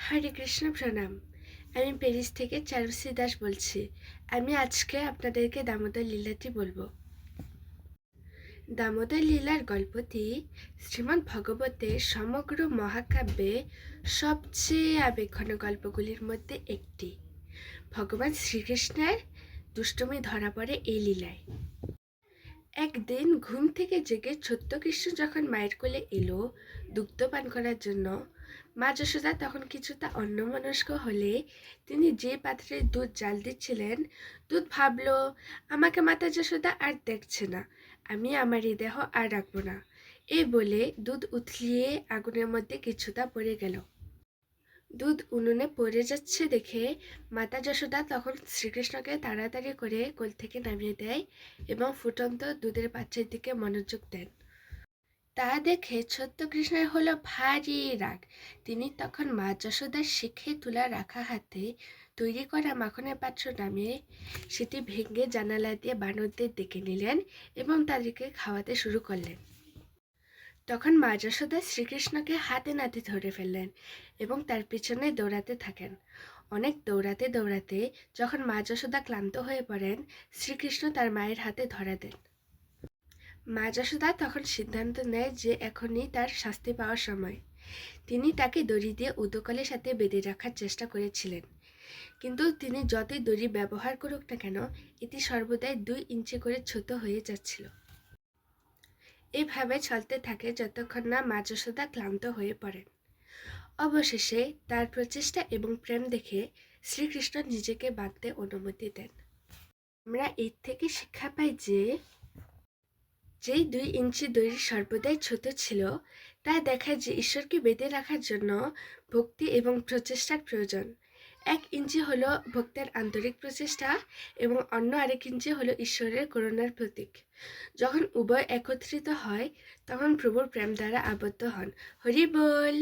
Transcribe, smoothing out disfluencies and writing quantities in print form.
হরে কৃষ্ণ প্রণাম। আমি প্যারিস থেকে চারুশ্রী দাস বলছি। আমি আজকে আপনাদেরকে দামোদর লীলাটি বলবো। দামোদর লীলার গল্পটি শ্রীমদ্ ভগবতের সমগ্র মহাকাব্যে সবচেয়ে আবেগঘন গল্পগুলির মধ্যে একটি। ভগবান শ্রীকৃষ্ণের দুষ্টুমি ধরা পড়ে এই লীলায়। একদিন ঘুম থেকে জেগে ছোট্ট কৃষ্ণ যখন মায়ের কোলে এলো দুগ্ধ পান করার জন্য, মা যশোদা তখন কিছুটা অন্যমনস্ক হলে তিনি যে পাত্রে দুধ জাল দিচ্ছিলেন, দুধ ভাবল, আমাকে মাতা যশোদা আর দেখছে না, আমি আমার এই দেহ আর রাখবো না। এই বলে দুধ উথলিয়ে আগুনের মধ্যে কিছুটা পড়ে গেল। দুধ উনুনে পড়ে যাচ্ছে দেখে মাতা যশোদা তখন শ্রীকৃষ্ণকে তাড়াতাড়ি করে কোল থেকে নামিয়ে দেয় এবং ফুটন্ত দুধের পাত্রের দিকে মনোযোগ দেন। তা দেখে ছোট্ট কৃষ্ণের হলো ভারী রাগ। তিনি তখন মা যশোদার শিখে তুলা রাখা হাতে তৈরি করা মাখনের পাত্র নামিয়ে সেটি ভেঙে জানালা দিয়ে বানরদের ডেকে নিলেন এবং তাদেরকে খাওয়াতে শুরু করলেন। তখন মা যশোদা শ্রীকৃষ্ণকে হাতে নাতে ধরে ফেললেন এবং তার পিছনে দৌড়াতে থাকেন। অনেক দৌড়াতে দৌড়াতে যখন মা যশোদা ক্লান্ত হয়ে পড়েন, শ্রীকৃষ্ণ তার মায়ের হাতে ধরা দেন। মা যশোদা তখন সিদ্ধান্ত নেয় যে এখনই তার শাস্তি পাওয়ার সময়। তিনি তাকে দড়ি দিয়ে উদকলের সাথে বেঁধে রাখার চেষ্টা করেছিলেন, কিন্তু তিনি যতই দড়ি ব্যবহার করুক না কেন, এটি সর্বদাই 2 ইঞ্চি করে ছোট হয়ে যাচ্ছিল। এইভাবে চলতে থাকে যতক্ষণ না মা যশোদা ক্লান্ত হয়ে পড়েন। অবশেষে তার প্রচেষ্টা এবং প্রেম দেখে শ্রীকৃষ্ণ নিজেকে বাঁধতে অনুমতি দেন। আমরা এর থেকে শিক্ষা পাই যে যেই 2 ইঞ্চি দড়ি সর্বদাই ছোট ছিল, তা দেখায় যে ঈশ্বরকে বেঁধে রাখার জন্য ভক্তি এবং প্রচেষ্টার প্রয়োজন। 1 ইঞ্চি হলো ভক্তের আন্তরিক প্রচেষ্টা এবং অন্য আরেক ইঞ্চি হলো ঈশ্বরের করুণার প্রতীক। যখন উভয় একত্রিত হয় তখন প্রভুর প্রেম দ্বারা আবদ্ধ হন। হরি বল।